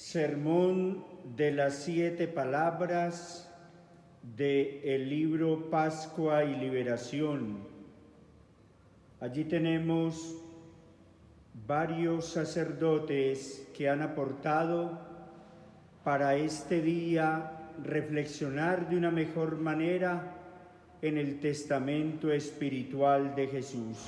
Sermón de las 7 palabras del libro Pascua y Liberación. Allí tenemos varios sacerdotes que han aportado para este día reflexionar de una mejor manera en el testamento espiritual de Jesús.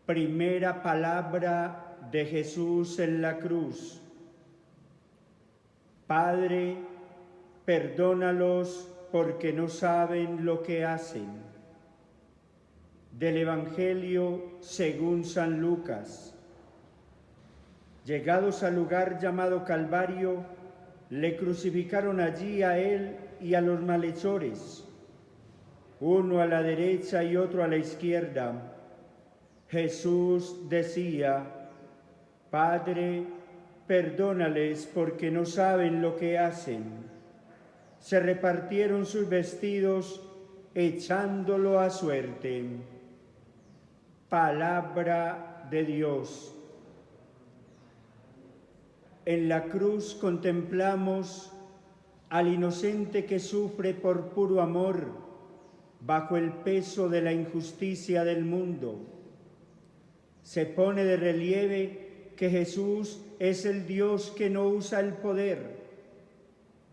Primera palabra de Jesús en la cruz: Padre, perdónalos porque no saben lo que hacen. Del Evangelio según San Lucas. Llegados al lugar llamado Calvario, le crucificaron allí a él y a los malhechores, uno a la derecha y otro a la izquierda. Jesús decía: Padre, perdónales porque no saben lo que hacen. Se repartieron sus vestidos echándolo a suerte. Palabra de Dios. En la cruz contemplamos al inocente que sufre por puro amor bajo el peso de la injusticia del mundo. Se pone de relieve que Jesús es el Dios que no usa el poder.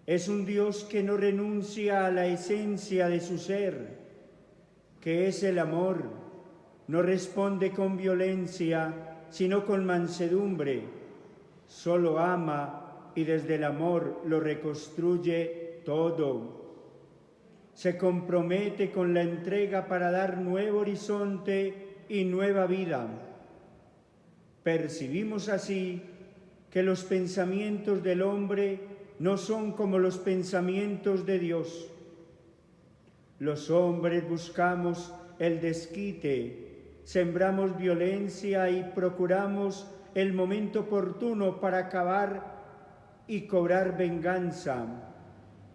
Es un Dios que no renuncia a la esencia de su ser, que es el amor. No responde con violencia, sino con mansedumbre. Solo ama y desde el amor lo reconstruye todo. Se compromete con la entrega para dar nuevo horizonte y nueva vida. Percibimos así que los pensamientos del hombre no son como los pensamientos de Dios. Los hombres buscamos el desquite, sembramos violencia y procuramos el momento oportuno para acabar y cobrar venganza,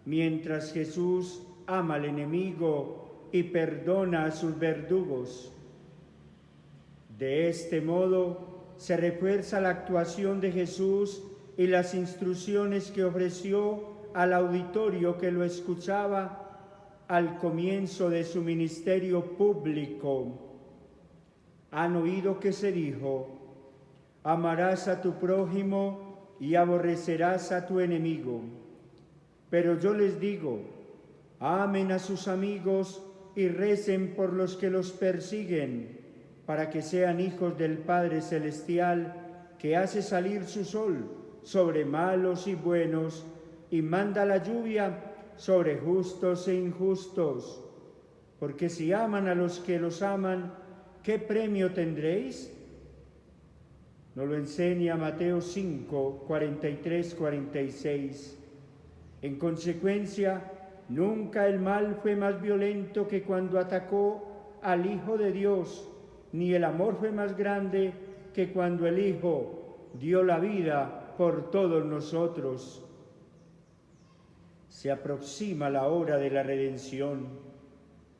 mientras Jesús ama al enemigo y perdona a sus verdugos. De este modo se refuerza la actuación de Jesús y las instrucciones que ofreció al auditorio que lo escuchaba al comienzo de su ministerio público. Han oído que se dijo: amarás a tu prójimo y aborrecerás a tu enemigo. Pero yo les digo: amen a sus amigos y recen por los que los persiguen, para que sean hijos del Padre Celestial, que hace salir su sol sobre malos y buenos y manda la lluvia sobre justos e injustos. Porque si aman a los que los aman, ¿qué premio tendréis? Nos lo enseña Mateo 5, 43, 46. En consecuencia, nunca el mal fue más violento que cuando atacó al Hijo de Dios, ni el amor fue más grande que cuando el Hijo dio la vida por todos nosotros. Se aproxima la hora de la redención.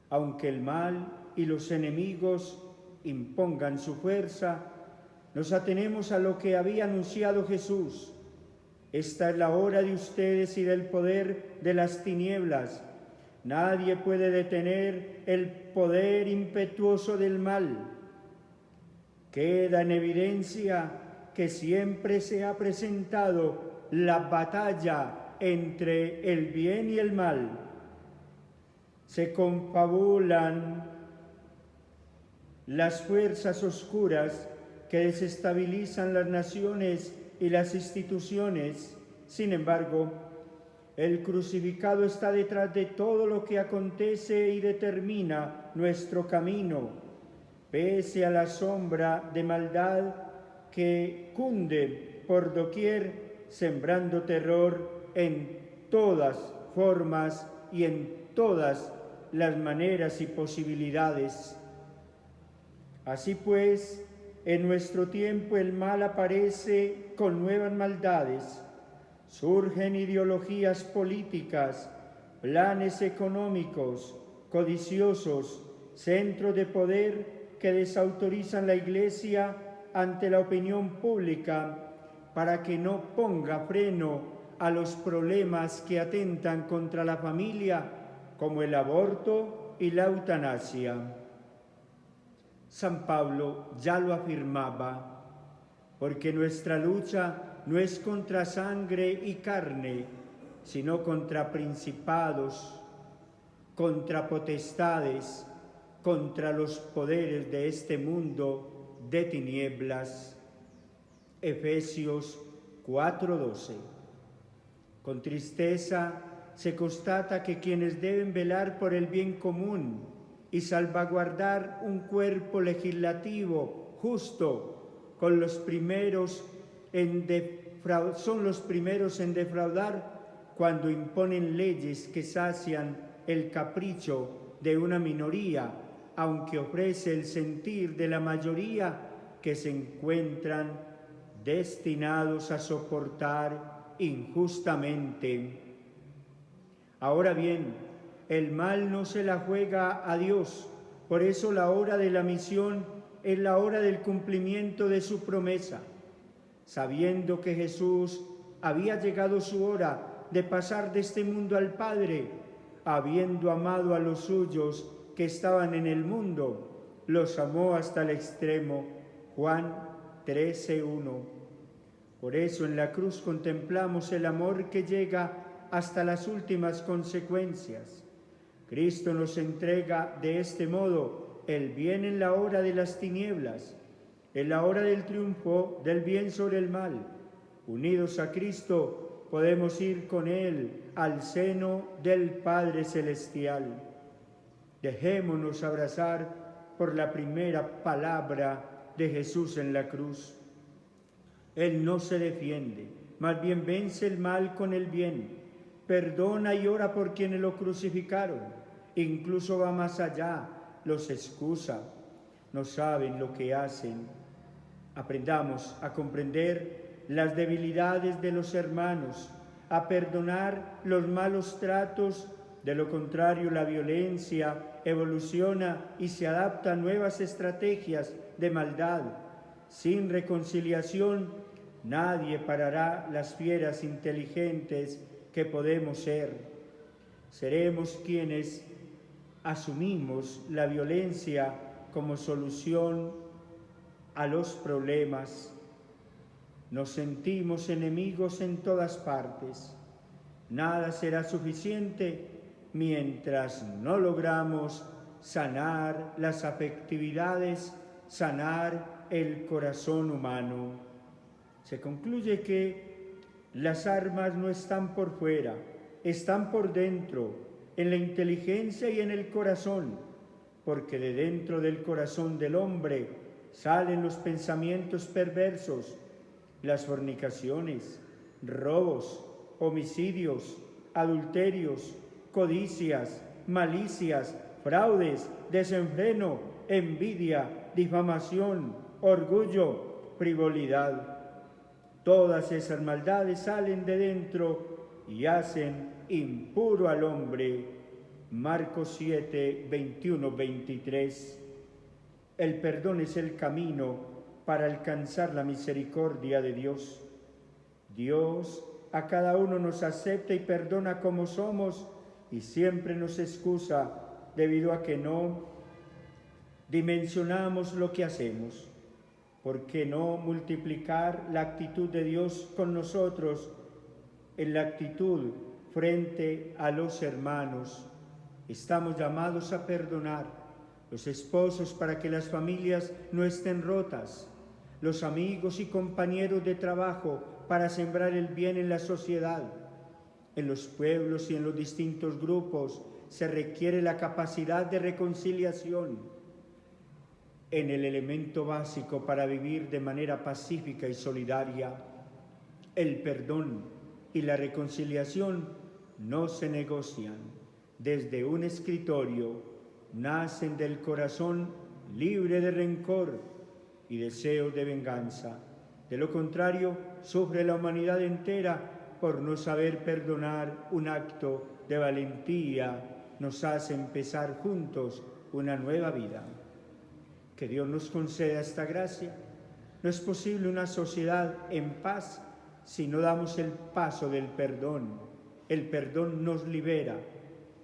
Aunque el mal y los enemigos impongan su fuerza, nos atenemos a lo que había anunciado Jesús. Esta es la hora de ustedes y del poder de las tinieblas. Nadie puede detener el poder impetuoso del mal. Queda en evidencia que siempre se ha presentado la batalla entre el bien y el mal. Se confabulan las fuerzas oscuras que desestabilizan las naciones y las instituciones. Sin embargo, el crucificado está detrás de todo lo que acontece y determina nuestro camino, pese a la sombra de maldad que cunde por doquier, sembrando terror en todas formas y en todas las maneras y posibilidades. Así pues, en nuestro tiempo el mal aparece con nuevas maldades. Surgen ideologías políticas, planes económicos, codiciosos, centros de poder que desautorizan la Iglesia ante la opinión pública para que no ponga freno a los problemas que atentan contra la familia, como el aborto y la eutanasia. San Pablo ya lo afirmaba, porque nuestra lucha no es contra sangre y carne, sino contra principados, contra potestades, contra los poderes de este mundo de tinieblas. Efesios 4:12. Con tristeza se constata que quienes deben velar por el bien común y salvaguardar un cuerpo legislativo justo son los primeros en defraudar cuando imponen leyes que sacian el capricho de una minoría, aunque ofrece el sentir de la mayoría que se encuentran destinados a soportar injustamente. Ahora bien, el mal no se la juega a Dios, por eso la hora de la misión es la hora del cumplimiento de su promesa. Sabiendo que Jesús había llegado su hora de pasar de este mundo al Padre, habiendo amado a los suyos que estaban en el mundo, los amó hasta el extremo. Juan 13:1. Por eso en la cruz contemplamos el amor que llega hasta las últimas consecuencias. Cristo nos entrega de este modo el bien en la hora de las tinieblas, en la hora del triunfo del bien sobre el mal. Unidos a Cristo, podemos ir con Él al seno del Padre Celestial. Dejémonos abrazar por la primera palabra de Jesús en la cruz. Él no se defiende, más bien vence el mal con el bien. Perdona y ora por quienes lo crucificaron. Incluso va más allá, los excusa. No saben lo que hacen. Aprendamos a comprender las debilidades de los hermanos, a perdonar los malos tratos. De lo contrario, la violencia evoluciona y se adapta a nuevas estrategias de maldad. Sin reconciliación, nadie parará las fieras inteligentes que podemos ser. Seremos quienes asumimos la violencia como solución a los problemas. Nos sentimos enemigos en todas partes. Nada será suficiente mientras no logramos sanar las afectividades, sanar el corazón humano. Se concluye que las armas no están por fuera, están por dentro, en la inteligencia y en el corazón, porque de dentro del corazón del hombre salen los pensamientos perversos, las fornicaciones, robos, homicidios, adulterios, codicias, malicias, fraudes, desenfreno, envidia, difamación, orgullo, frivolidad. Todas esas maldades salen de dentro y hacen impuro al hombre. Marcos 7, 21, 23. El perdón es el camino para alcanzar la misericordia de Dios. Dios a cada uno nos acepta y perdona como somos y siempre nos excusa debido a que no dimensionamos lo que hacemos. ¿Por qué no multiplicar la actitud de Dios con nosotros en la actitud frente a los hermanos? Estamos llamados a perdonar, los esposos para que las familias no estén rotas, los amigos y compañeros de trabajo para sembrar el bien en la sociedad. En los pueblos y en los distintos grupos se requiere la capacidad de reconciliación en el elemento básico para vivir de manera pacífica y solidaria. El perdón y la reconciliación no se negocian. Desde un escritorio nacen del corazón libre de rencor y deseo de venganza. De lo contrario, sufre la humanidad entera por no saber perdonar. Un acto de valentía nos hace empezar juntos una nueva vida. Que Dios nos conceda esta gracia No es posible una sociedad en paz si no damos el paso del perdón. El perdón nos libera,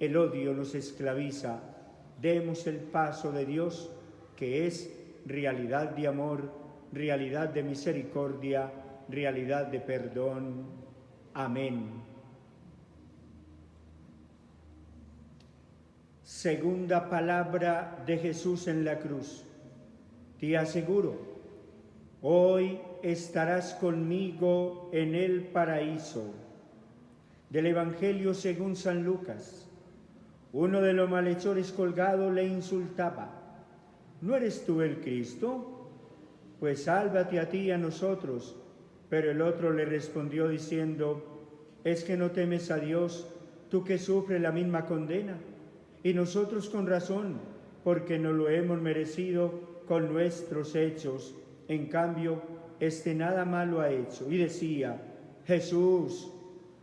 el odio nos esclaviza. Demos el paso de Dios, que es realidad de amor, realidad de misericordia, realidad de perdón. Amén. Segunda palabra de Jesús en la cruz. Te aseguro, hoy estarás conmigo en el paraíso. Del Evangelio según San Lucas. Uno de los malhechores colgados le insultaba: ¿no eres tú el Cristo? Pues sálvate a ti y a nosotros. Pero el otro le respondió diciendo: ¿es que no temes a Dios, tú que sufres la misma condena? Y nosotros con razón, porque no lo hemos merecido con nuestros hechos. En cambio, este nada malo ha hecho. Y decía: Jesús,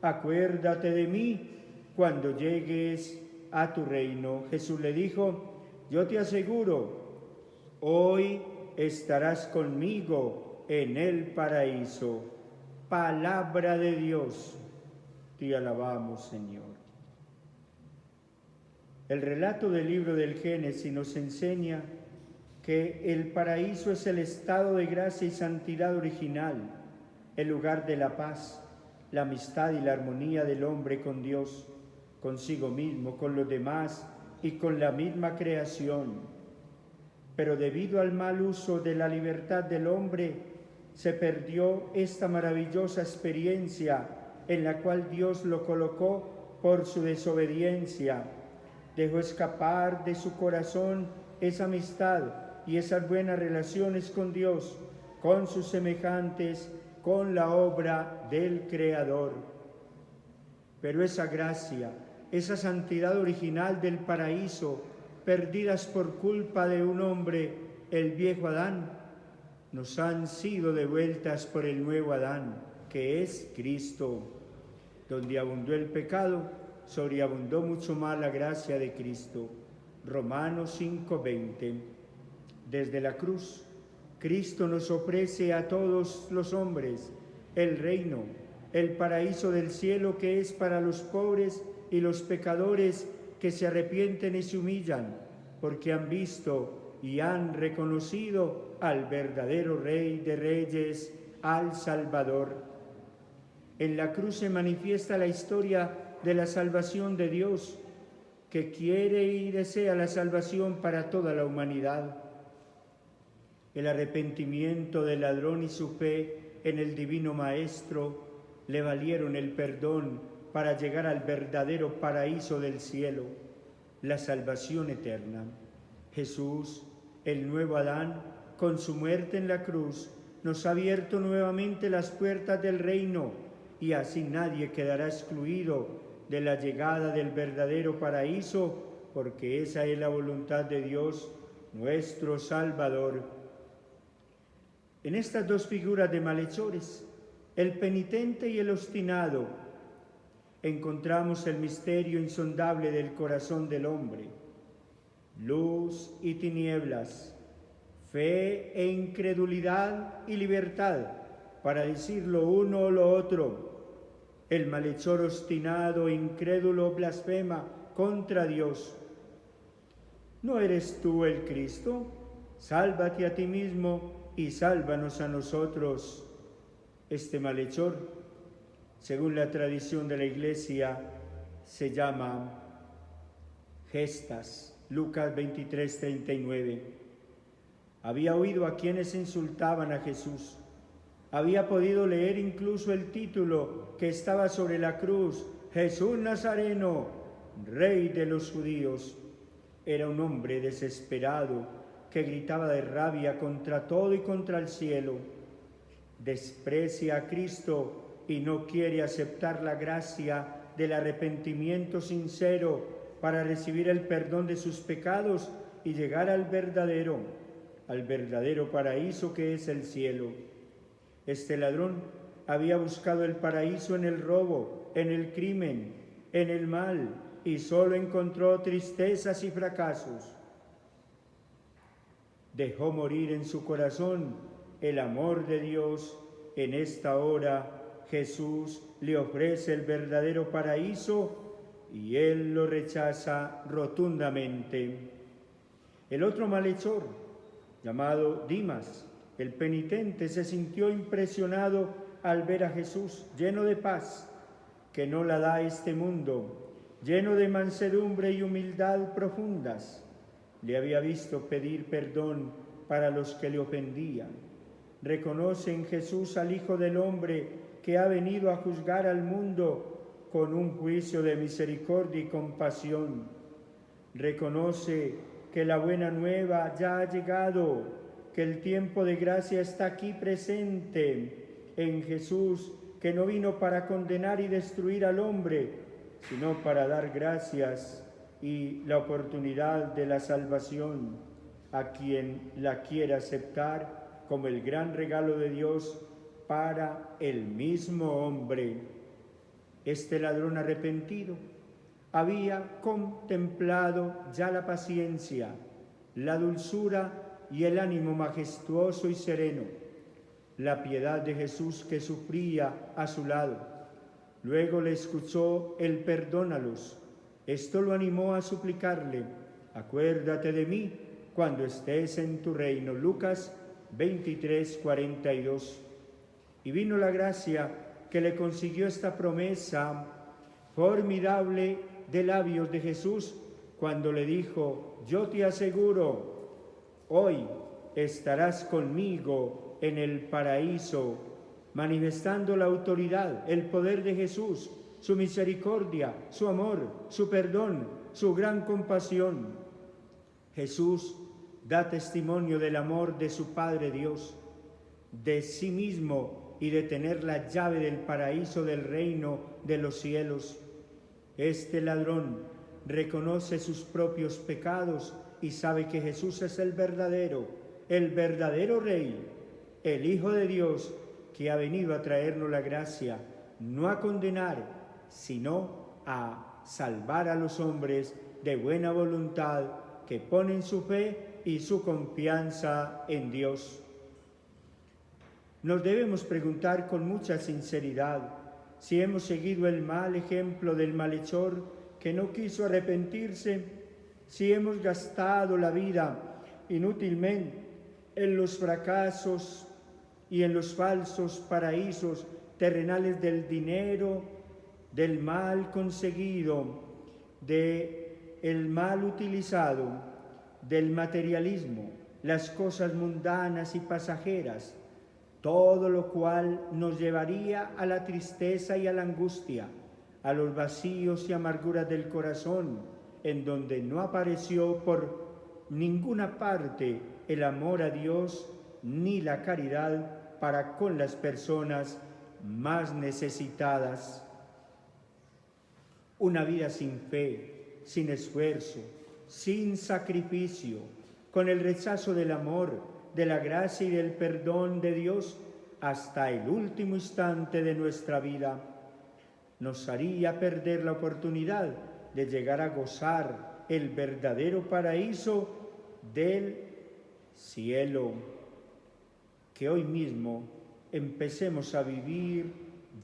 acuérdate de mí cuando llegues a tu reino. Jesús le dijo: yo te aseguro, hoy estarás conmigo en el paraíso. Palabra de Dios. Te alabamos, Señor. El relato del libro del Génesis nos enseña que el paraíso es el estado de gracia y santidad original, el lugar de la paz, la amistad y la armonía del hombre con Dios, consigo mismo, con los demás y con la misma creación. Pero debido al mal uso de la libertad del hombre, se perdió esta maravillosa experiencia en la cual Dios lo colocó por su desobediencia. Dejó escapar de su corazón esa amistad y esas buenas relaciones con Dios, con sus semejantes, con la obra del Creador. Pero esa gracia, esa santidad original del paraíso, perdidas por culpa de un hombre, el viejo Adán, nos han sido devueltas por el nuevo Adán, que es Cristo. Donde abundó el pecado, sobreabundó mucho más la gracia de Cristo. Romanos 5:20. Desde la cruz, Cristo nos ofrece a todos los hombres el reino, el paraíso del cielo, que es para los pobres y los pecadores que se arrepienten y se humillan, porque han visto y han reconocido al verdadero Rey de Reyes, al Salvador. En la cruz se manifiesta la historia de la salvación de Dios, que quiere y desea la salvación para toda la humanidad. El arrepentimiento del ladrón y su fe en el Divino Maestro le valieron el perdón para llegar al verdadero paraíso del cielo, la salvación eterna. Jesús, el nuevo Adán, con su muerte en la cruz, nos ha abierto nuevamente las puertas del reino, y así nadie quedará excluido de la llegada del verdadero paraíso, porque esa es la voluntad de Dios, nuestro Salvador. En estas dos figuras de malhechores, el penitente y el obstinado, encontramos el misterio insondable del corazón del hombre. Luz y tinieblas, fe e incredulidad y libertad, para decir lo uno o lo otro. El malhechor obstinado e incrédulo blasfema contra Dios. ¿No eres tú el Cristo? Sálvate a ti mismo y sálvanos a nosotros. Este malhechor, según la tradición de la Iglesia, se llama Gestas. Lucas 23:39. Había oído a quienes insultaban a Jesús. Había podido leer incluso el título que estaba sobre la cruz: Jesús Nazareno, Rey de los judíos. Era un hombre desesperado que gritaba de rabia contra todo y contra el cielo. Desprecia a Cristo y no quiere aceptar la gracia del arrepentimiento sincero para recibir el perdón de sus pecados y llegar al verdadero paraíso que es el cielo. Este ladrón había buscado el paraíso en el robo, en el crimen, en el mal, y solo encontró tristezas y fracasos. Dejó morir en su corazón el amor de Dios, en esta hora Jesús le ofrece el verdadero paraíso y él lo rechaza rotundamente. El otro malhechor, llamado Dimas, el penitente, se sintió impresionado al ver a Jesús lleno de paz, que no la da este mundo, lleno de mansedumbre y humildad profundas. Le había visto pedir perdón para los que le ofendían. Reconoce en Jesús al Hijo del Hombre que ha venido a juzgar al mundo con un juicio de misericordia y compasión. Reconoce que la buena nueva ya ha llegado, que el tiempo de gracia está aquí presente en Jesús, que no vino para condenar y destruir al hombre, sino para dar gracias y la oportunidad de la salvación a quien la quiera aceptar como el gran regalo de Dios para el mismo hombre. Este ladrón arrepentido había contemplado ya la paciencia, la dulzura y el ánimo majestuoso y sereno, la piedad de Jesús que sufría a su lado. Luego le escuchó el perdónalos. Esto lo animó a suplicarle: acuérdate de mí cuando estés en tu reino. Lucas 23:42. Y vino la gracia que le consiguió esta promesa formidable de labios de Jesús cuando le dijo: yo te aseguro, hoy estarás conmigo en el paraíso, manifestando la autoridad, el poder de Jesús, su misericordia, su amor, su perdón, su gran compasión. Jesús da testimonio del amor de su Padre Dios, de sí mismo y de tener la llave del paraíso, del reino de los cielos. Este ladrón reconoce sus propios pecados y sabe que Jesús es el verdadero Rey, el Hijo de Dios, que ha venido a traernos la gracia, no a condenar, sino a salvar a los hombres de buena voluntad que ponen su fe y su confianza en Dios. Nos debemos preguntar con mucha sinceridad si hemos seguido el mal ejemplo del malhechor que no quiso arrepentirse, si hemos gastado la vida inútilmente en los fracasos y en los falsos paraísos terrenales del dinero, del mal conseguido, del mal utilizado, del materialismo, las cosas mundanas y pasajeras, todo lo cual nos llevaría a la tristeza y a la angustia, a los vacíos y amarguras del corazón, en donde no apareció por ninguna parte el amor a Dios ni la caridad para con las personas más necesitadas. Una vida sin fe, sin esfuerzo, sin sacrificio, con el rechazo del amor, de la gracia y del perdón de Dios hasta el último instante de nuestra vida, nos haría perder la oportunidad de llegar a gozar el verdadero paraíso del cielo. Que hoy mismo empecemos a vivir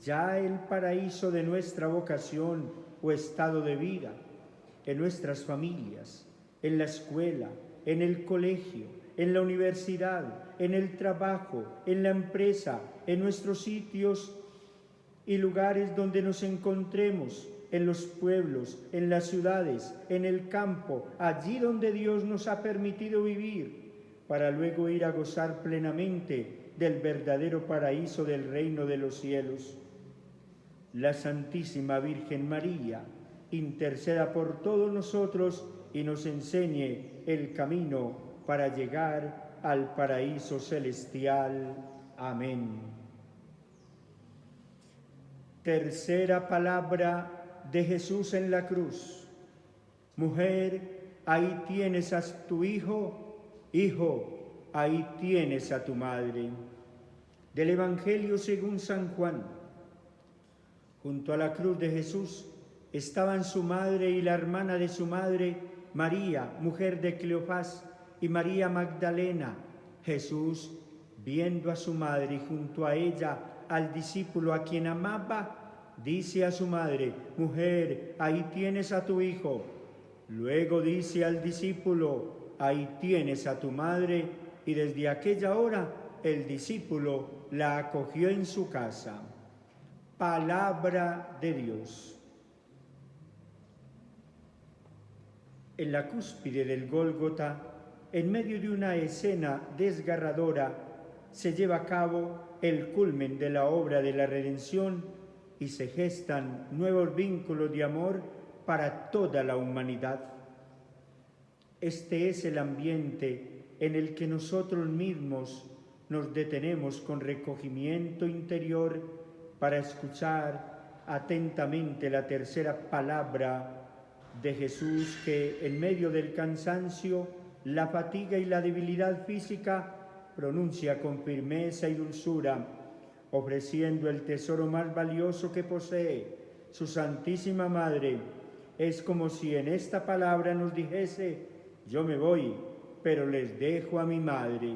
ya el paraíso de nuestra vocación o estado de vida, en nuestras familias, en la escuela, en el colegio, en la universidad, en el trabajo, en la empresa, en nuestros sitios y lugares donde nos encontremos, en los pueblos, en las ciudades, en el campo, allí donde Dios nos ha permitido vivir, para luego ir a gozar plenamente del verdadero paraíso del reino de los cielos. La Santísima Virgen María interceda por todos nosotros y nos enseñe el camino para llegar al paraíso celestial. Amén. Tercera palabra de Jesús en la cruz. Mujer, ahí tienes a tu hijo. Hijo, ahí tienes a tu madre. Del Evangelio según San Juan. Junto a la cruz de Jesús estaban su madre y la hermana de su madre, María, mujer de Cleofás, y María Magdalena. Jesús viendo a su madre y junto a ella al discípulo a quien amaba, dice a su madre: mujer, ahí tienes a tu hijo. Luego dice al discípulo: ahí tienes a tu madre, y desde aquella hora el discípulo la acogió en su casa. Palabra de Dios. En la cúspide del Gólgota, en medio de una escena desgarradora, se lleva a cabo el culmen de la obra de la redención y se gestan nuevos vínculos de amor para toda la humanidad. Este es el ambiente en el que nosotros mismos nos detenemos con recogimiento interior para escuchar atentamente la tercera palabra de Jesús, que en medio del cansancio, la fatiga y la debilidad física pronuncia con firmeza y dulzura, ofreciendo el tesoro más valioso que posee, su Santísima Madre. Es como si en esta palabra nos dijese: yo me voy, pero les dejo a mi madre.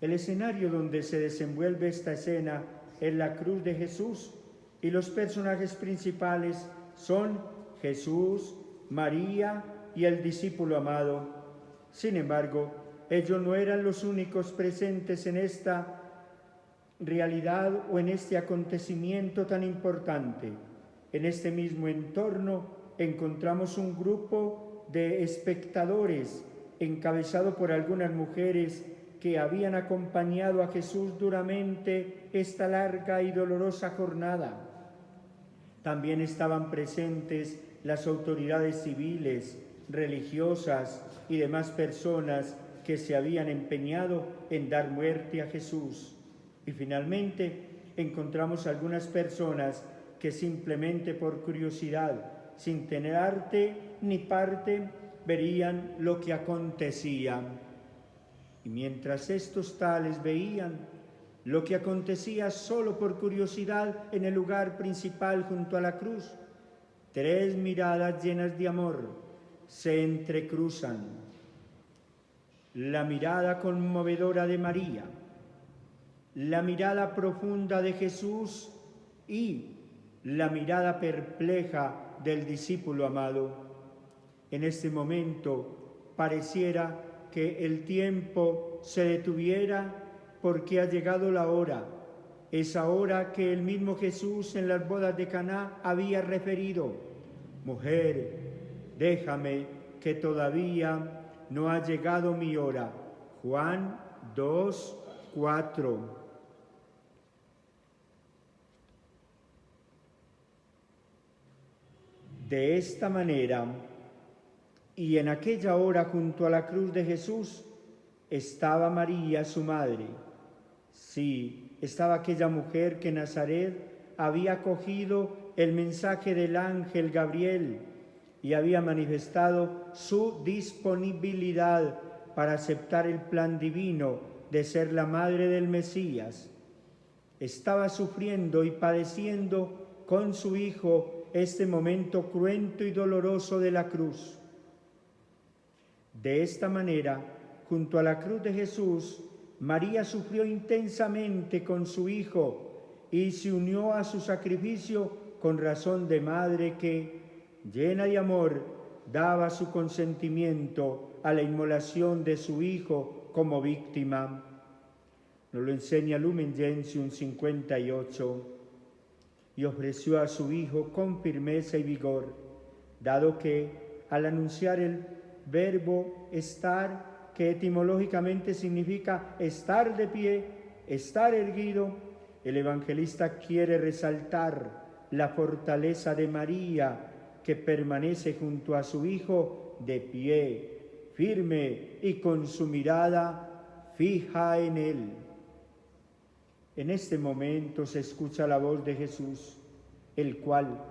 El escenario donde se desenvuelve esta escena es la cruz de Jesús, y los personajes principales son Jesús, María y el discípulo amado. Sin embargo, ellos no eran los únicos presentes en esta realidad o en este acontecimiento tan importante. En este mismo entorno encontramos un grupo de espectadores encabezado por algunas mujeres que habían acompañado a Jesús duramente esta larga y dolorosa jornada. También estaban presentes las autoridades civiles, religiosas y demás personas que se habían empeñado en dar muerte a Jesús. Y finalmente encontramos algunas personas que simplemente por curiosidad, sin tener arte ni parte, verían lo que acontecía. Y mientras estos tales veían lo que acontecía solo por curiosidad en el lugar principal junto a la cruz, tres miradas llenas de amor se entrecruzan. La mirada conmovedora de María, la mirada profunda de Jesús y la mirada perpleja del discípulo amado. En este momento pareciera que el tiempo se detuviera, porque ha llegado la hora, esa hora que el mismo Jesús en las bodas de Caná había referido: mujer, déjame, que todavía no ha llegado mi hora. Juan 2:4. De esta manera, y en aquella hora junto a la cruz de Jesús, estaba María, su madre. Sí, estaba aquella mujer que en Nazaret había acogido el mensaje del ángel Gabriel y había manifestado su disponibilidad para aceptar el plan divino de ser la madre del Mesías. Estaba sufriendo y padeciendo con su hijo este momento cruento y doloroso de la cruz. De esta manera, junto a la cruz de Jesús, María sufrió intensamente con su hijo y se unió a su sacrificio con razón de madre que, llena de amor, daba su consentimiento a la inmolación de su hijo como víctima. Nos lo enseña Lumen Gentium 58. Y ofreció a su hijo con firmeza y vigor, dado que, al anunciar el verbo estar, que etimológicamente significa estar de pie, estar erguido, el evangelista quiere resaltar la fortaleza de María, que permanece junto a su hijo de pie, firme y con su mirada fija en él. En este momento se escucha la voz de Jesús, el cual,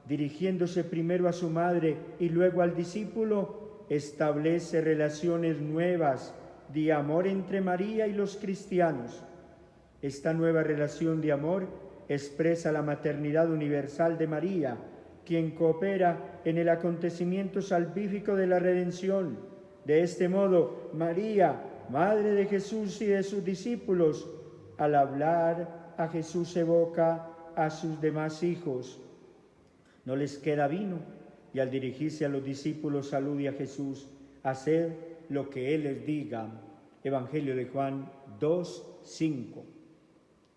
dirigiéndose primero a su madre y luego al discípulo, establece relaciones nuevas de amor entre María y los cristianos. Esta nueva relación de amor expresa la maternidad universal de María, quien coopera en el acontecimiento salvífico de la redención. De este modo, María, madre de Jesús y de sus discípulos, al hablar a Jesús evoca a sus demás hijos. No les queda vino, y al dirigirse a los discípulos alude a Jesús: haced lo que Él les diga. Evangelio de Juan 2:5.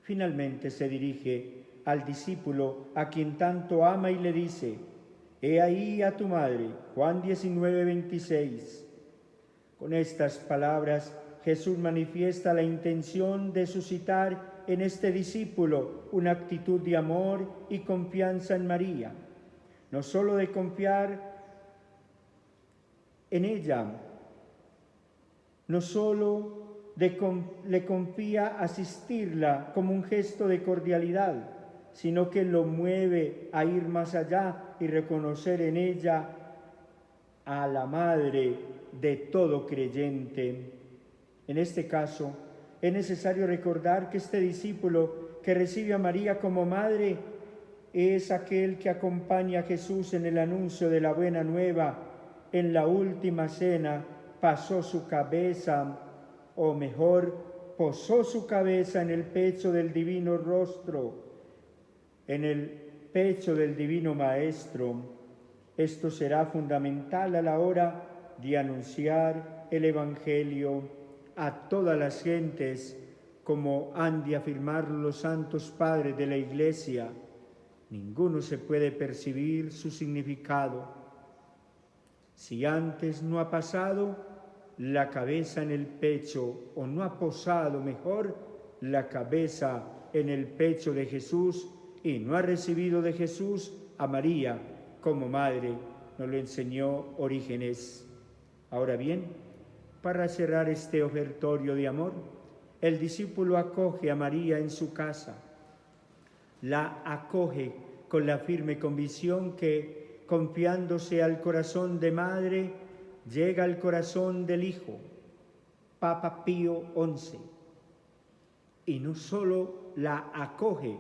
Finalmente se dirige al discípulo a quien tanto ama y le dice: he ahí a tu madre. Juan 19:26. Con estas palabras Jesús manifiesta la intención de suscitar en este discípulo una actitud de amor y confianza en María. No solo de confiar en ella, no solo le confía asistirla como un gesto de cordialidad, sino que lo mueve a ir más allá y reconocer en ella a la madre de todo creyente. En este caso, es necesario recordar que este discípulo que recibe a María como madre es aquel que acompaña a Jesús en el anuncio de la buena nueva. En la última cena pasó su cabeza, o mejor, posó su cabeza en el pecho del divino rostro, en el pecho del divino Maestro. Esto será fundamental a la hora de anunciar el Evangelio a todas las gentes, como han de afirmar los santos padres de la Iglesia. Ninguno se puede percibir su significado si antes no ha pasado la cabeza en el pecho, o no ha posado, mejor, la cabeza en el pecho de Jesús y no ha recibido de Jesús a María como madre. Nos lo enseñó Orígenes. Ahora bien, para cerrar este ofertorio de amor, el discípulo acoge a María en su casa. La acoge con la firme convicción que, confiándose al corazón de madre, llega al corazón del Hijo. Papa Pío XI. Y no solo la acoge,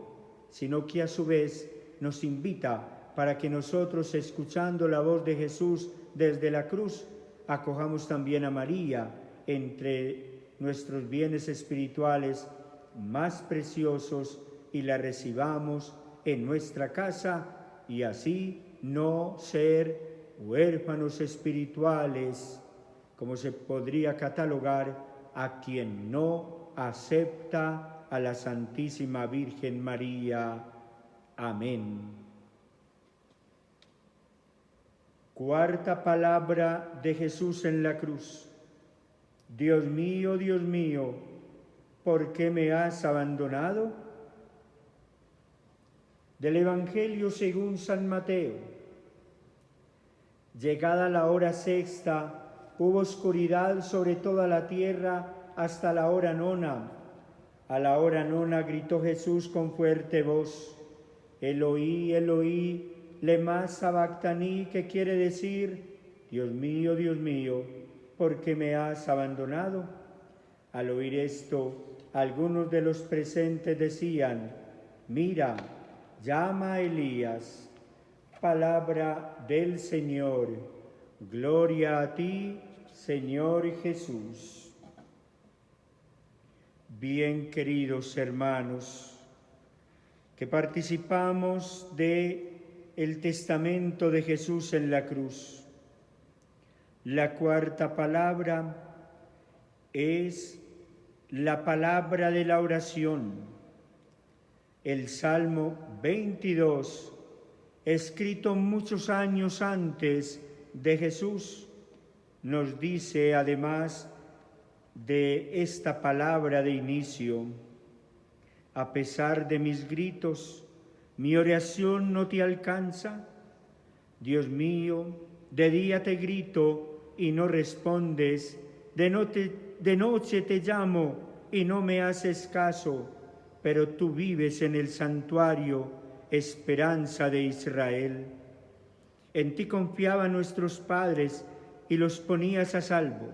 sino que a su vez nos invita para que nosotros, escuchando la voz de Jesús desde la cruz, acojamos también a María entre nuestros bienes espirituales más preciosos y la recibamos en nuestra casa, y así no ser huérfanos espirituales, como se podría catalogar a quien no acepta a la Santísima Virgen María. Amén. Cuarta palabra de Jesús en la cruz. Dios mío, ¿por qué me has abandonado? Del Evangelio según San Mateo. Llegada la hora sexta, hubo oscuridad sobre toda la tierra hasta la hora nona. A la hora nona gritó Jesús con fuerte voz: Eloí, Eloí, lema sabactani, que quiere decir: Dios mío, ¿por qué me has abandonado? Al oír esto, algunos de los presentes decían: mira, llama a Elías. Palabra del Señor. Gloria a ti, Señor Jesús. Bien, queridos hermanos, que participamos del testamento de Jesús en la cruz. La cuarta palabra es la palabra de la oración. El Salmo 22, escrito muchos años antes de Jesús, nos dice además de esta palabra de inicio: a pesar de mis gritos, mi oración no te alcanza. Dios mío, de día te grito y no respondes, de noche te llamo y no me haces caso, pero tú vives en el santuario, esperanza de Israel. En ti confiaban nuestros padres y los ponías a salvo.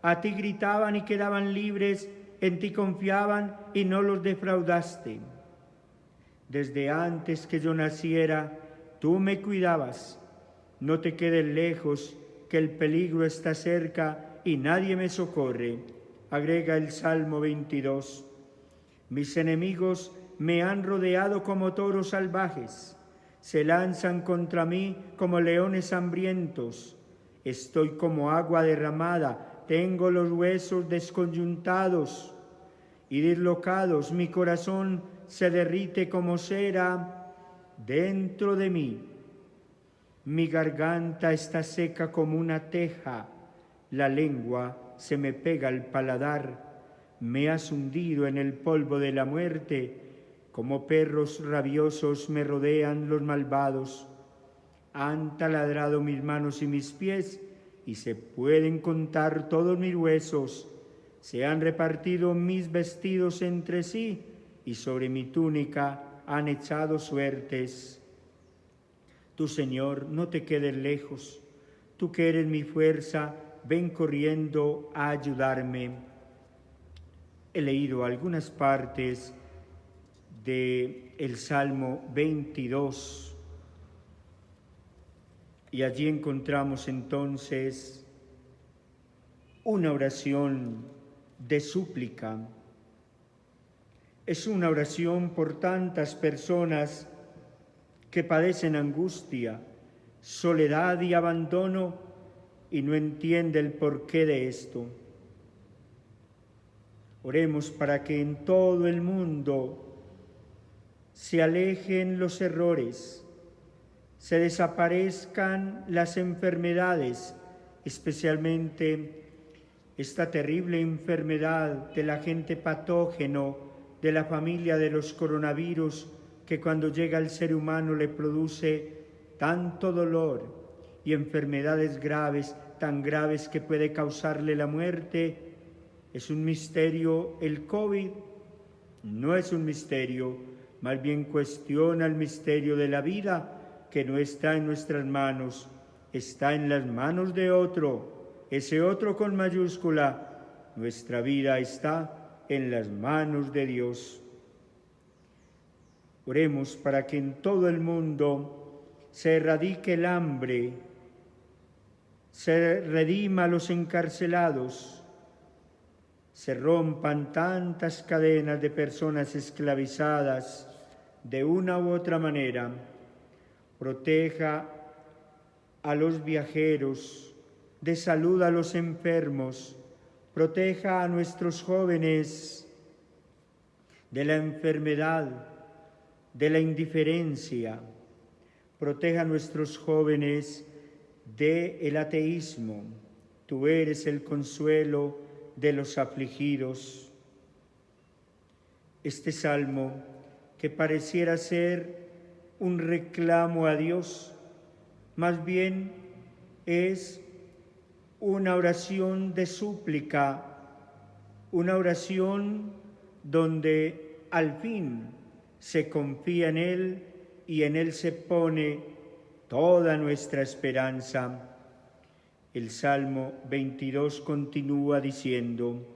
A ti gritaban y quedaban libres, en ti confiaban y no los defraudaste. Desde antes que yo naciera, tú me cuidabas. No te quedes lejos, que el peligro está cerca y nadie me socorre. agrega el Salmo 22. Mis enemigos me han rodeado como toros salvajes, se lanzan contra mí como leones hambrientos. Estoy como agua derramada, tengo los huesos desconyuntados y dislocados, mi corazón se derrite como cera dentro de mí. Mi garganta está seca como una teja, la lengua se me pega al paladar. Me has hundido en el polvo de la muerte, como perros rabiosos me rodean los malvados. Han taladrado mis manos y mis pies, y se pueden contar todos mis huesos. Se han repartido mis vestidos entre sí, y sobre mi túnica han echado suertes. Tú, Señor, no te quedes lejos. Tú que eres mi fuerza, ven corriendo a ayudarme. He leído algunas partes del Salmo 22 y allí encontramos entonces una oración de súplica. Es una oración por tantas personas que padecen angustia, soledad y abandono y no entiende el porqué de esto. Oremos para que en todo el mundo se alejen los errores, se desaparezcan las enfermedades, especialmente esta terrible enfermedad del agente patógeno de la familia de los coronavirus, que cuando llega al ser humano le produce tanto dolor y enfermedades graves, tan graves que puede causarle la muerte. ¿Es un misterio el COVID? No es un misterio, más bien cuestiona el misterio de la vida, que no está en nuestras manos, está en las manos de otro, ese otro con mayúscula. Nuestra vida está en las manos de Dios. Oremos para que en todo el mundo se erradique el hambre, se redima a los encarcelados, se rompan tantas cadenas de personas esclavizadas de una u otra manera, proteja a los viajeros, dé salud a los enfermos, proteja a nuestros jóvenes de la enfermedad, de la indiferencia, proteja a nuestros jóvenes del ateísmo. Tú eres el consuelo de los afligidos. Este salmo, que pareciera ser un reclamo a Dios, más bien es una oración de súplica, una oración donde al fin se confía en Él y en Él se pone toda nuestra esperanza. El Salmo 22 continúa diciendo: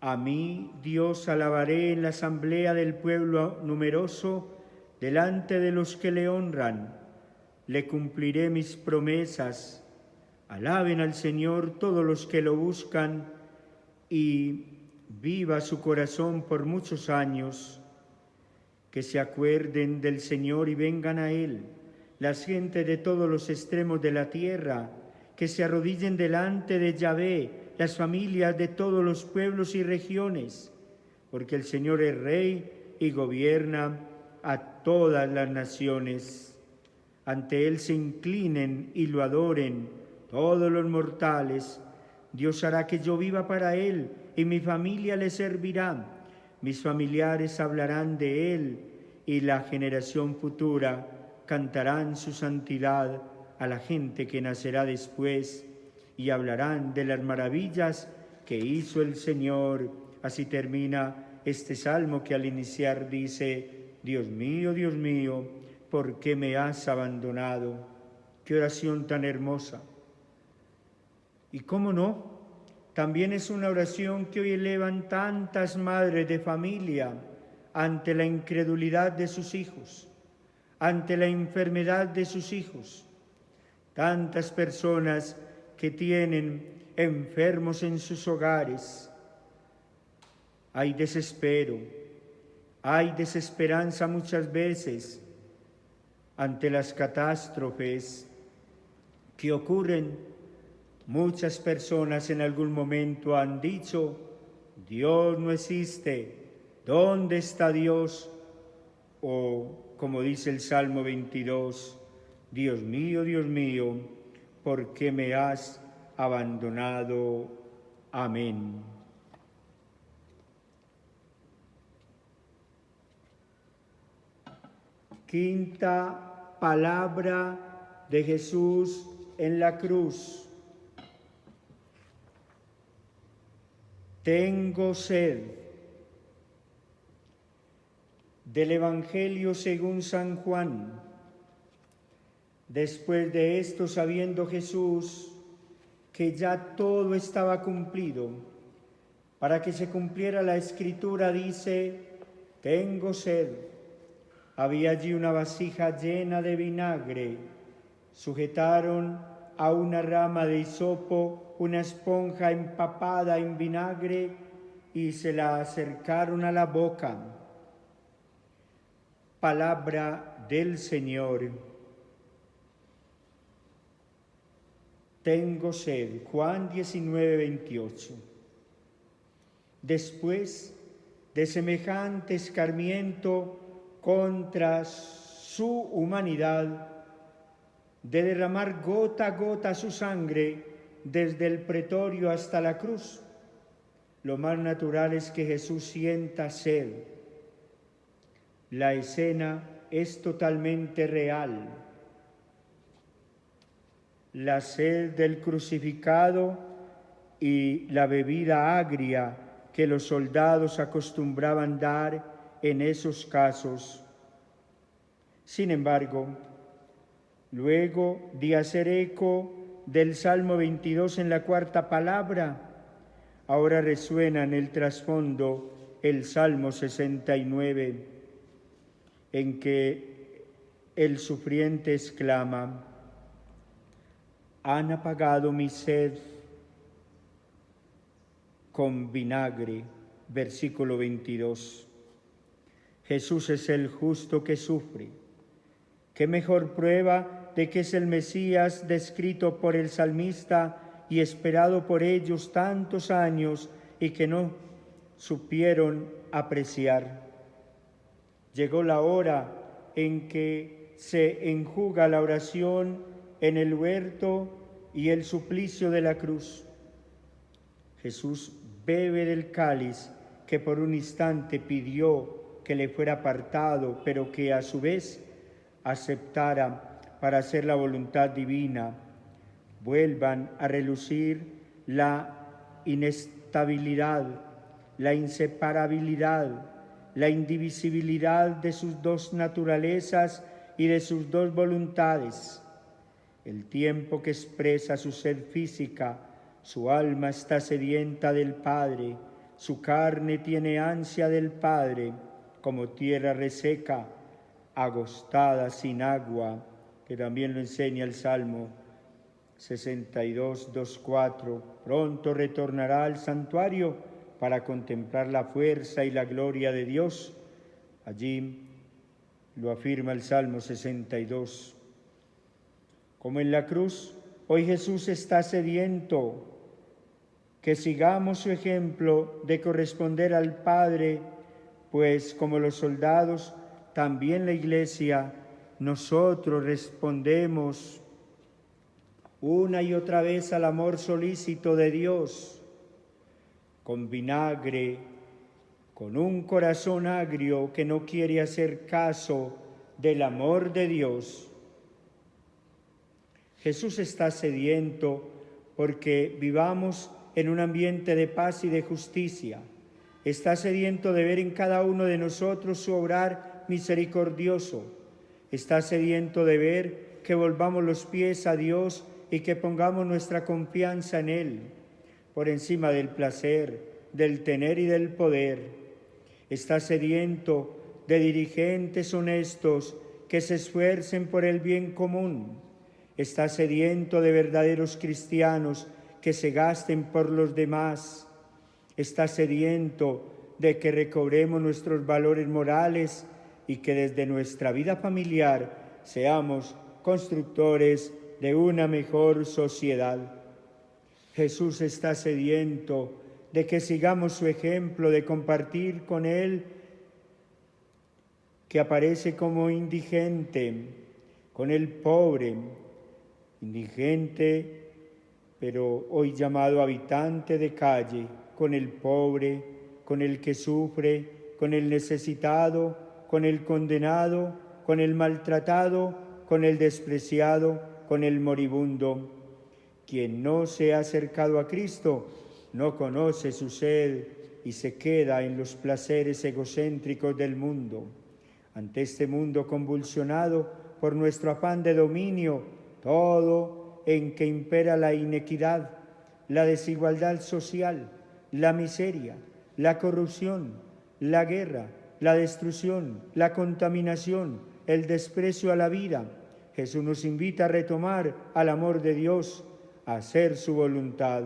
a mí, Dios, alabaré en la asamblea del pueblo numeroso, delante de los que le honran. Le cumpliré mis promesas. Alaben al Señor todos los que lo buscan, y viva su corazón por muchos años. Que se acuerden del Señor y vengan a Él, las gentes de todos los extremos de la tierra, que se arrodillen delante de Yahvé, las familias de todos los pueblos y regiones, porque el Señor es Rey y gobierna a todas las naciones. Ante Él se inclinen y lo adoren todos los mortales. Dios hará que yo viva para Él, y mi familia le servirá. Mis familiares hablarán de Él, y la generación futura cantarán su santidad a la gente que nacerá después, y hablarán de las maravillas que hizo el Señor. Así termina este salmo, que al iniciar dice: Dios mío, ¿por qué me has abandonado? Qué oración tan hermosa. Y cómo no, también es una oración que hoy elevan tantas madres de familia ante la incredulidad de sus hijos, ante la enfermedad de sus hijos. Tantas personas que tienen enfermos en sus hogares, hay desespero, hay desesperanza muchas veces ante las catástrofes que ocurren. Muchas personas en algún momento han dicho: Dios no existe, ¿dónde está Dios? O, como dice el Salmo 22, Dios mío, ¿por qué me has abandonado? Amén. Quinta palabra de Jesús en la cruz. Tengo sed. Del Evangelio según San Juan. Después de esto, sabiendo Jesús que ya todo estaba cumplido, para que se cumpliera la Escritura, dice: tengo sed. Había allí una vasija llena de vinagre. Sujetaron a una rama de hisopo una esponja empapada en vinagre y se la acercaron a la boca. Palabra del Señor. Tengo sed. Juan 19:28. Después de semejante escarmiento contra su humanidad, de derramar gota a gota su sangre desde el pretorio hasta la cruz, lo más natural es que Jesús sienta sed. La escena es totalmente real. La sed del crucificado y la bebida agria que los soldados acostumbraban dar en esos casos. Sin embargo, luego de hacer eco del Salmo 22 en la cuarta palabra, ahora resuena en el trasfondo el Salmo 69, en que el sufriente exclama: han apagado mi sed con vinagre. Versículo 22. Jesús es el justo que sufre. ¿Qué mejor prueba de que es el Mesías descrito por el salmista y esperado por ellos tantos años y que no supieron apreciar? Llegó la hora en que se enjuga la oración en el huerto y el suplicio de la cruz. Jesús bebe del cáliz que por un instante pidió que le fuera apartado, pero que a su vez aceptara para hacer la voluntad divina. Vuelvan a relucir la inestabilidad, la inseparabilidad, la indivisibilidad de sus dos naturalezas y de sus dos voluntades. El tiempo que expresa su sed física, su alma está sedienta del Padre, su carne tiene ansia del Padre, como tierra reseca, agostada sin agua, que también lo enseña el Salmo 62, 2:4. Pronto retornará al santuario para contemplar la fuerza y la gloria de Dios. Allí lo afirma el Salmo 62. Como en la cruz, hoy Jesús está sediento. Que sigamos su ejemplo de corresponder al Padre, pues como los soldados, también la Iglesia, nosotros respondemos una y otra vez al amor solícito de Dios, con vinagre, con un corazón agrio que no quiere hacer caso del amor de Dios. Jesús está sediento porque vivamos en un ambiente de paz y de justicia. Está sediento de ver en cada uno de nosotros su obrar misericordioso. Está sediento de ver que volvamos los pies a Dios y que pongamos nuestra confianza en Él, por encima del placer, del tener y del poder. Está sediento de dirigentes honestos que se esfuercen por el bien común. Está sediento de verdaderos cristianos que se gasten por los demás. Está sediento de que recobremos nuestros valores morales y que desde nuestra vida familiar seamos constructores de una mejor sociedad. Jesús está sediento de que sigamos su ejemplo, de compartir con Él, que aparece como indigente, con el pobre, indigente, pero hoy llamado habitante de calle, con el pobre, con el que sufre, con el necesitado, con el condenado, con el maltratado, con el despreciado, con el moribundo. Quien no se ha acercado a Cristo no conoce su sed y se queda en los placeres egocéntricos del mundo. Ante este mundo convulsionado por nuestro afán de dominio, todo en que impera la inequidad, la desigualdad social, la miseria, la corrupción, la guerra, la destrucción, la contaminación, el desprecio a la vida, Jesús nos invita a retomar al amor de Dios, a hacer su voluntad.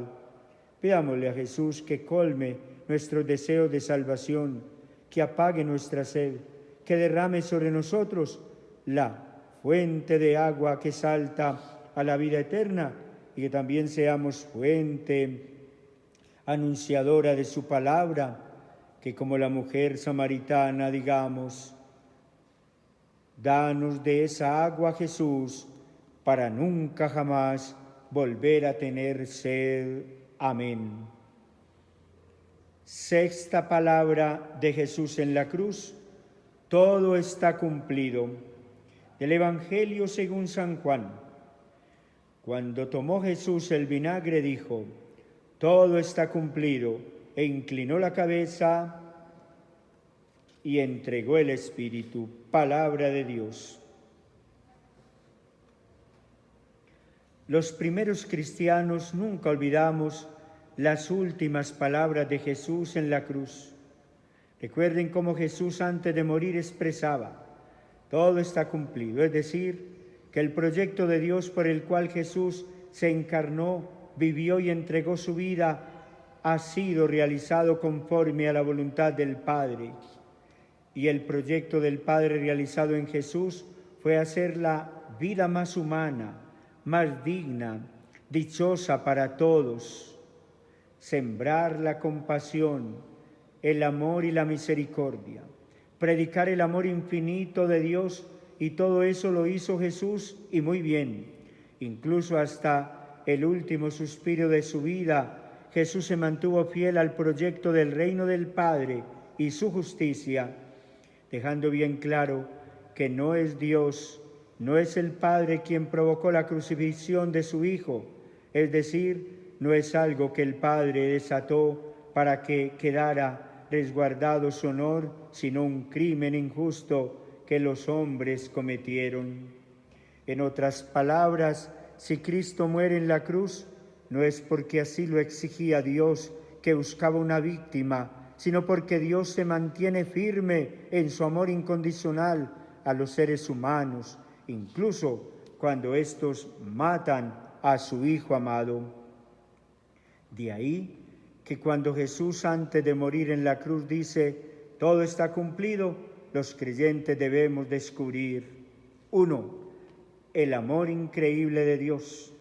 Pidámosle a Jesús que colme nuestros deseos de salvación, que apague nuestra sed, que derrame sobre nosotros la fuente de agua que salta a la vida eterna y que también seamos fuente anunciadora de su palabra, que como la mujer samaritana digamos: danos de esa agua, Jesús, para nunca jamás volver a tener sed. Amén. Sexta palabra de Jesús en la cruz: todo está cumplido. Del Evangelio según San Juan. Cuando tomó Jesús el vinagre, dijo: todo está cumplido, e inclinó la cabeza y entregó el Espíritu. Palabra de Dios. Los primeros cristianos nunca olvidamos las últimas palabras de Jesús en la cruz. Recuerden cómo Jesús antes de morir expresaba: todo está cumplido, es decir, que el proyecto de Dios por el cual Jesús se encarnó, vivió y entregó su vida ha sido realizado conforme a la voluntad del Padre. Y el proyecto del Padre realizado en Jesús fue hacer la vida más humana, más digna, dichosa para todos, sembrar la compasión, el amor y la misericordia, predicar el amor infinito de Dios, y todo eso lo hizo Jesús y muy bien. Incluso hasta el último suspiro de su vida, Jesús se mantuvo fiel al proyecto del reino del Padre y su justicia, dejando bien claro que no es Dios, no es el Padre quien provocó la crucifixión de su Hijo, es decir, no es algo que el Padre desató para que quedara resguardado su honor, sino un crimen injusto que los hombres cometieron. En otras palabras, si Cristo muere en la cruz, no es porque así lo exigía Dios, que buscaba una víctima, sino porque Dios se mantiene firme en su amor incondicional a los seres humanos, incluso cuando éstos matan a su Hijo amado. De ahí que cuando Jesús antes de morir en la cruz dice: todo está cumplido, los creyentes debemos descubrir: 1. El amor increíble de Dios.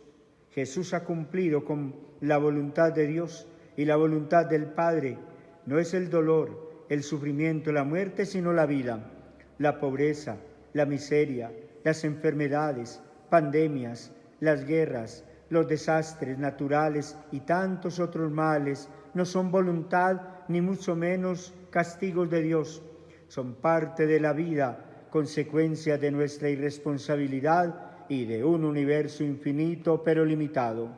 Jesús ha cumplido con la voluntad de Dios y la voluntad del Padre. No es el dolor, el sufrimiento, la muerte, sino la vida, la pobreza, la miseria, las enfermedades, pandemias, las guerras, los desastres naturales y tantos otros males no son voluntad ni mucho menos castigos de Dios. Son parte de la vida, consecuencia de nuestra irresponsabilidad y de un universo infinito pero limitado.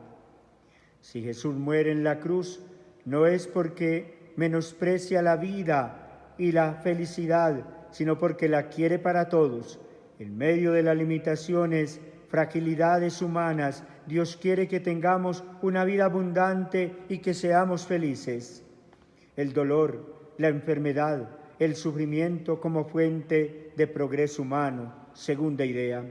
Si Jesús muere en la cruz, no es porque menosprecia la vida y la felicidad, sino porque la quiere para todos. En medio de las limitaciones, fragilidades humanas, Dios quiere que tengamos una vida abundante y que seamos felices. El dolor, la enfermedad, el sufrimiento como fuente de progreso humano. Segunda idea.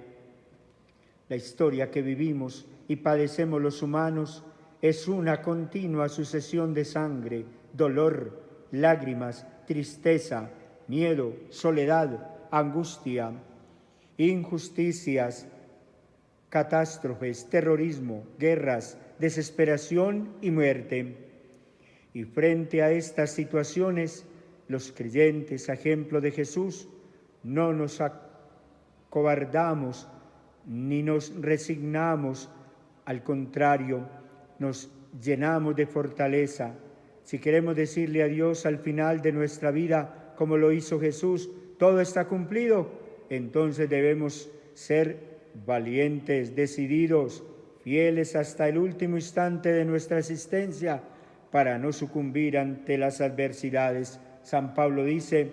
La historia que vivimos y padecemos los humanos es una continua sucesión de sangre, dolor, lágrimas, tristeza, miedo, soledad, angustia, injusticias, catástrofes, terrorismo, guerras, desesperación y muerte. Y frente a estas situaciones, los creyentes, a ejemplo de Jesús, no nos acobardamos ni nos resignamos, al contrario, nos llenamos de fortaleza. Si queremos decirle a Dios al final de nuestra vida, como lo hizo Jesús, todo está cumplido, entonces debemos ser valientes, decididos, fieles hasta el último instante de nuestra existencia, para no sucumbir ante las adversidades. San Pablo dice: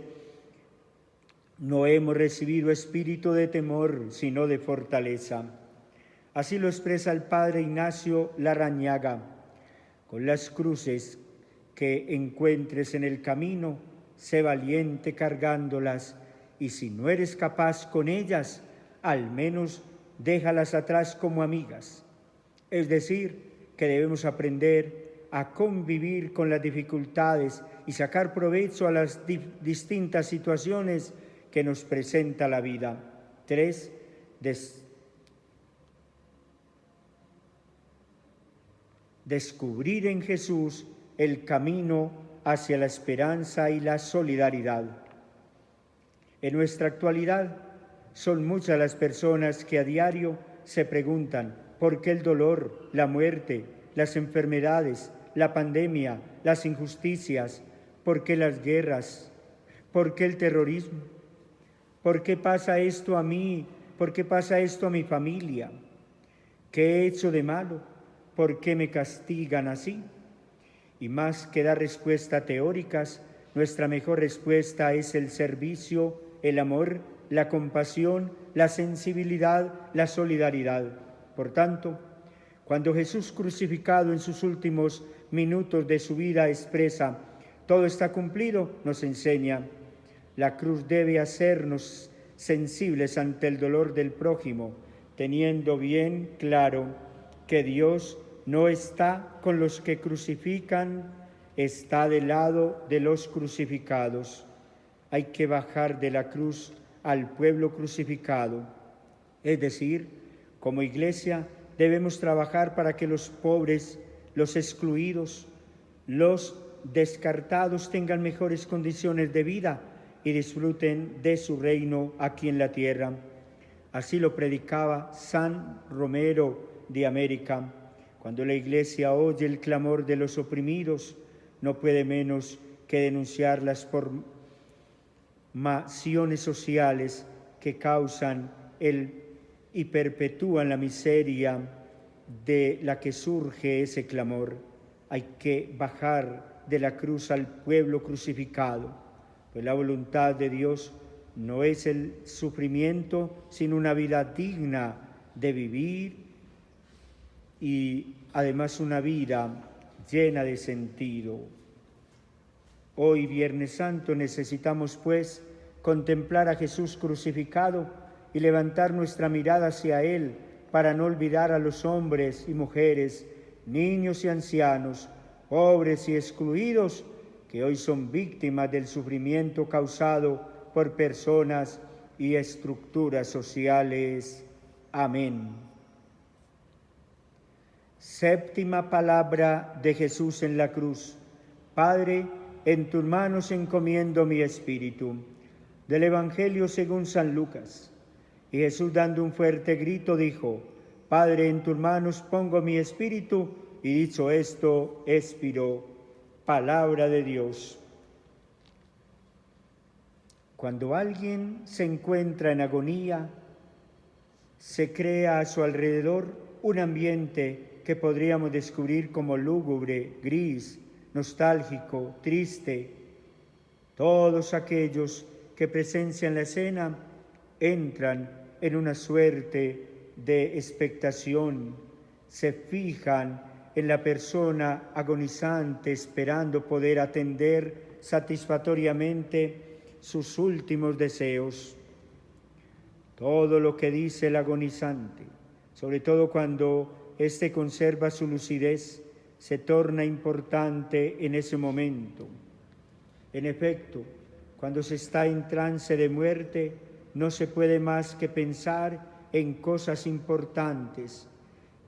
no hemos recibido espíritu de temor, sino de fortaleza. Así lo expresa el padre Ignacio Larrañaga: con las cruces que encuentres en el camino, sé valiente cargándolas, y si no eres capaz con ellas, al menos déjalas atrás como amigas. Es decir, que debemos aprender a convivir con las dificultades y sacar provecho a las distintas situaciones que nos presenta la vida. 3. Descubrir en Jesús el camino hacia la esperanza y la solidaridad. En nuestra actualidad son muchas las personas que a diario se preguntan por qué el dolor, la muerte, las enfermedades, la pandemia, las injusticias, por qué las guerras, por qué el terrorismo, por qué pasa esto a mí, por qué pasa esto a mi familia, qué he hecho de malo, por qué me castigan así. Y más que dar respuestas teóricas, nuestra mejor respuesta es el servicio, el amor, la compasión, la sensibilidad, la solidaridad. Por tanto, cuando Jesús crucificado en sus últimos minutos de su vida expresa: todo está cumplido, nos enseña: la cruz debe hacernos sensibles ante el dolor del prójimo, teniendo bien claro que Dios no está con los que crucifican, está del lado de los crucificados. Hay que bajar de la cruz al pueblo crucificado. Es decir, como Iglesia debemos trabajar para que los pobres, los excluidos, los descartados tengan mejores condiciones de vida y disfruten de su reino aquí en la tierra. Así lo predicaba San Romero de América. Cuando la Iglesia oye el clamor de los oprimidos, no puede menos que denunciar las formaciones sociales que causan y perpetúan la miseria de la que surge ese clamor. Hay que bajar de la cruz al pueblo crucificado, pues la voluntad de Dios no es el sufrimiento, sino una vida digna de vivir y además una vida llena de sentido. Hoy, Viernes Santo, necesitamos pues contemplar a Jesús crucificado y levantar nuestra mirada hacia Él para no olvidar a los hombres y mujeres, niños y ancianos, pobres y excluidos, que hoy son víctimas del sufrimiento causado por personas y estructuras sociales. Amén. Séptima palabra de Jesús en la cruz. Padre, en tus manos encomiendo mi espíritu. Del Evangelio según San Lucas. Y Jesús, dando un fuerte grito, dijo: Padre, en tus manos pongo mi espíritu. Y dicho esto, expiró. Palabra de Dios. Cuando alguien se encuentra en agonía, se crea a su alrededor un ambiente que podríamos descubrir como lúgubre, gris, nostálgico, triste. Todos aquellos que presencian la escena entran en una suerte de expectación, se fijan en la persona agonizante esperando poder atender satisfactoriamente sus últimos deseos. Todo lo que dice el agonizante, sobre todo cuando éste conserva su lucidez, se torna importante en ese momento. En efecto, cuando se está en trance de muerte, no se puede más que pensar en cosas importantes,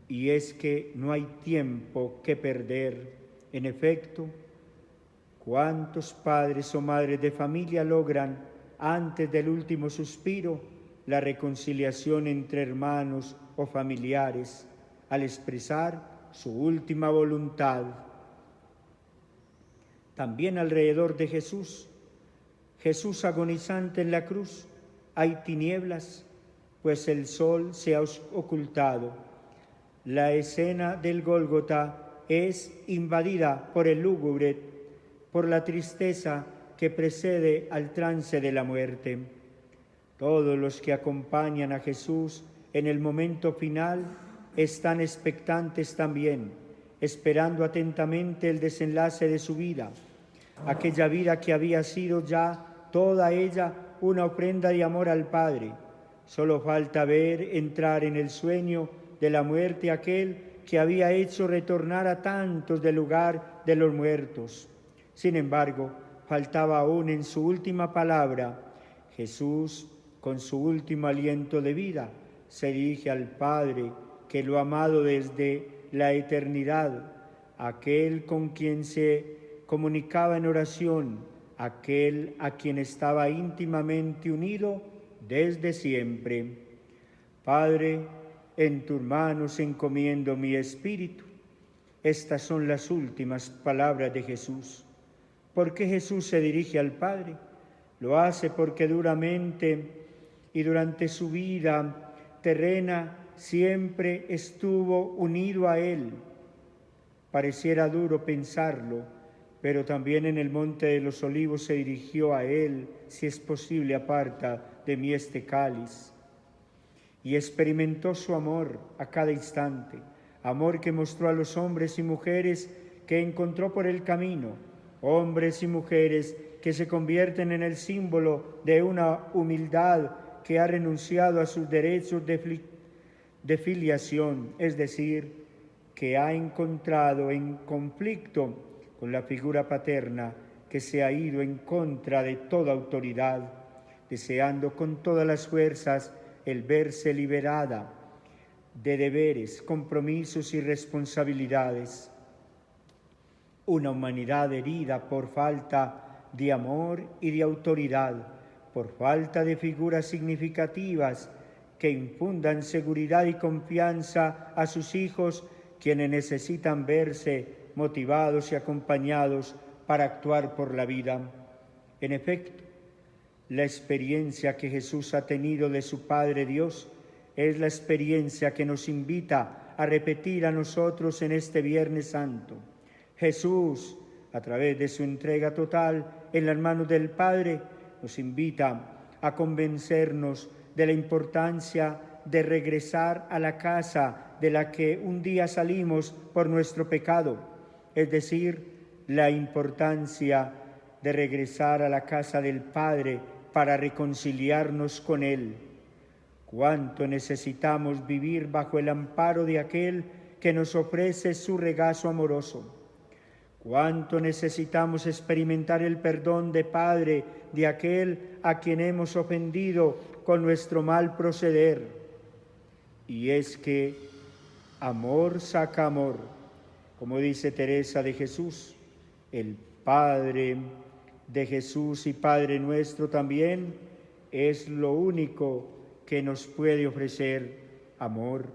y es que no hay tiempo que perder. En efecto, ¿cuántos padres o madres de familia logran, antes del último suspiro, la reconciliación entre hermanos o familiares, al expresar su última voluntad? También alrededor de Jesús agonizante en la cruz, hay tinieblas, pues el sol se ha ocultado. La escena del Gólgota es invadida por el lúgubre, por la tristeza que precede al trance de la muerte. Todos los que acompañan a Jesús en el momento final están expectantes también, esperando atentamente el desenlace de su vida, aquella vida que había sido ya toda ella una ofrenda de amor al Padre. Solo falta ver entrar en el sueño de la muerte aquel que había hecho retornar a tantos del lugar de los muertos. Sin embargo, faltaba aún en su última palabra. Jesús, con su último aliento de vida, se dirige al Padre, que lo ha amado desde la eternidad, aquel con quien se comunicaba en oración, aquel a quien estaba íntimamente unido desde siempre. Padre, en tus manos encomiendo mi espíritu. Estas son las últimas palabras de Jesús. ¿Por qué Jesús se dirige al Padre? Lo hace porque duramente y durante su vida terrena siempre estuvo unido a Él. Pareciera duro pensarlo, pero también en el Monte de los Olivos se dirigió a Él: si es posible, aparta de mí este cáliz. Y experimentó su amor a cada instante, amor que mostró a los hombres y mujeres que encontró por el camino, hombres y mujeres que se convierten en el símbolo de una humildad que ha renunciado a sus derechos de filiación, es decir, que ha encontrado en conflicto con la figura paterna, que se ha ido en contra de toda autoridad, deseando con todas las fuerzas el verse liberada de deberes, compromisos y responsabilidades. Una humanidad herida por falta de amor y de autoridad, por falta de figuras significativas que infundan seguridad y confianza a sus hijos, quienes necesitan verse motivados y acompañados para actuar por la vida. En efecto, la experiencia que Jesús ha tenido de su Padre Dios es la experiencia que nos invita a repetir a nosotros en este Viernes Santo. Jesús, a través de su entrega total en las manos del Padre, nos invita a convencernos de la importancia de regresar a la casa de la que un día salimos por nuestro pecado, es decir, la importancia de regresar a la casa del Padre para reconciliarnos con Él. Cuánto necesitamos vivir bajo el amparo de aquel que nos ofrece su regazo amoroso. Cuánto necesitamos experimentar el perdón de Padre de aquel a quien hemos ofendido con nuestro mal proceder. Y es que amor saca amor, como dice Teresa de Jesús. El Padre de Jesús y Padre nuestro también es lo único que nos puede ofrecer amor.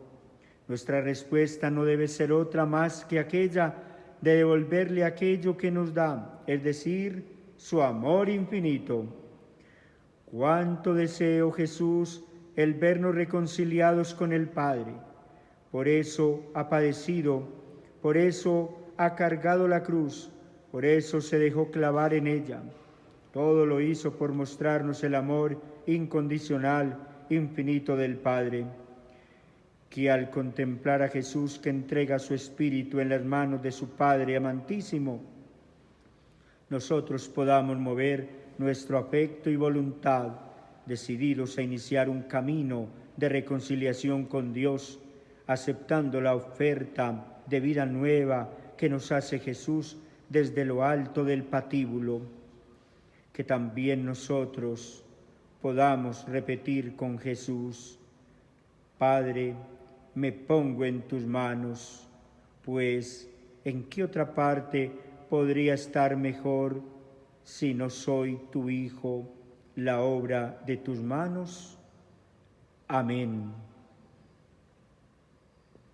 Nuestra respuesta no debe ser otra más que aquella de devolverle aquello que nos da, es decir, su amor infinito. Cuánto deseo, Jesús, el vernos reconciliados con el Padre. Por eso ha padecido, por eso ha cargado la cruz, por eso se dejó clavar en ella. Todo lo hizo por mostrarnos el amor incondicional, infinito del Padre. Que al contemplar a Jesús que entrega su espíritu en las manos de su Padre amantísimo, nosotros podamos mover nuestro afecto y voluntad, decididos a iniciar un camino de reconciliación con Dios, aceptando la oferta de vida nueva que nos hace Jesús desde lo alto del patíbulo. que también nosotros podamos repetir con Jesús: Padre, me pongo en tus manos, pues ¿en qué otra parte podría estar mejor si no soy tu Hijo, la obra de tus manos? Amén.